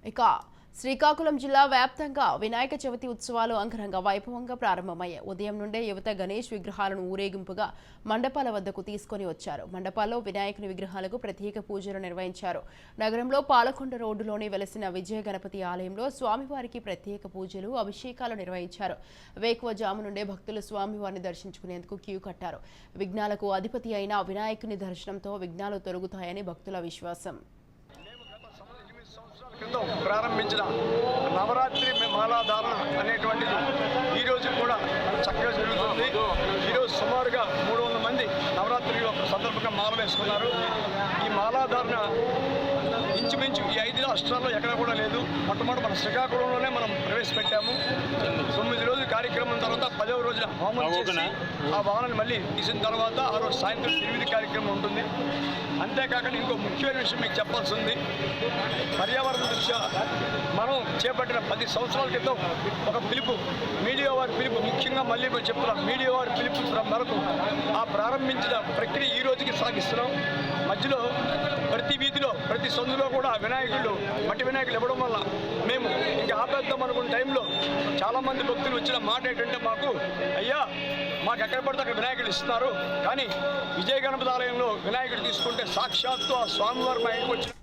ఇక శ్రీకాకుళం జిల్లా వ్యాప్తంగా వినాయక చవితి ఉత్సవాలు అంగరంగ వైభవంగా ప్రారంభమయ్యాయి. ఉదయం నుండే యువత గణేష్ విగ్రహాలను ఊరేగింపుగా మండపాల వద్దకు తీసుకొని వచ్చారు. మండపాల్లో వినాయకుని విగ్రహాలకు ప్రత్యేక పూజలు నిర్వహించారు. నగరంలో పాలకొండ రోడ్డులోని వెలసిన విజయ గణపతి ఆలయంలో స్వామివారికి ప్రత్యేక పూజలు, అభిషేకాలు నిర్వహించారు. వేకువజాము నుండే భక్తులు స్వామివారిని దర్శించుకునేందుకు క్యూ కట్టారు. విఘ్నాలకు అధిపతి అయిన వినాయకుని దర్శనంతో విఘ్నాలు తొలగుతాయని భక్తుల విశ్వాసం. క్రితం ప్రారంభించిన నవరాత్రి మాలాధారణ అనేటువంటిది ఈరోజు కూడా చక్కగా జరుగుతుంది. ఈరోజు సుమారుగా 300 మంది నవరాత్రి సందర్భంగా మాల వేసుకున్నారు. ఈ మాలాధారణ ఇంచుమించు ఈ 5 రాష్ట్రాల్లో ఎక్కడ కూడా లేదు. మొట్టమొదటి మన శ్రీకాకుళంలోనే మనం ప్రవేశపెట్టాము. 9 రోజుల కార్యక్రమం తర్వాత 10వ రోజున హోమం చేసి ఆ వాహనాన్ని మళ్ళీ తీసిన తర్వాత ఆ రోజు సాయంత్రం 8 కార్యక్రమం ఉంటుంది. అంతేకాకుండా ఇంకో ముఖ్యమైన విషయం మీకు చెప్పాల్సి ఉంది. పర్యావరణ దృష్ట్యా మనం చేపట్టిన 10 సంవత్సరాల క్రితం ఒక పిలుపు, మీడియా వారి పిలుపు, ముఖ్యంగా మళ్ళీ చెప్తున్నాం, మీడియా వారి పిలుపు మేరకు ఆ ప్రారంభించిన ప్రక్రియ ఈ రోజుకి సాగిస్తున్నాం. మధ్యలో ప్రతి వీధిలో ప్రతి సందులో కూడా వినాయకులు, మట్టి వినాయకులు ఇవ్వడం వల్ల మేము ఇంకా ఆపేద్దాం అనుకున్న టైంలో చాలామంది భక్తులు వచ్చిన మాట ఏంటంటే, అయ్యా మాకు ఎక్కడ పడితే అక్కడ వినాయకులు ఇస్తున్నారు, కానీ విజయ గణపతి ఆలయంలో వినాయకుడు తీసుకుంటే సాక్షాత్తు ఆ స్వామివారి మా ఇంటికి వచ్చిన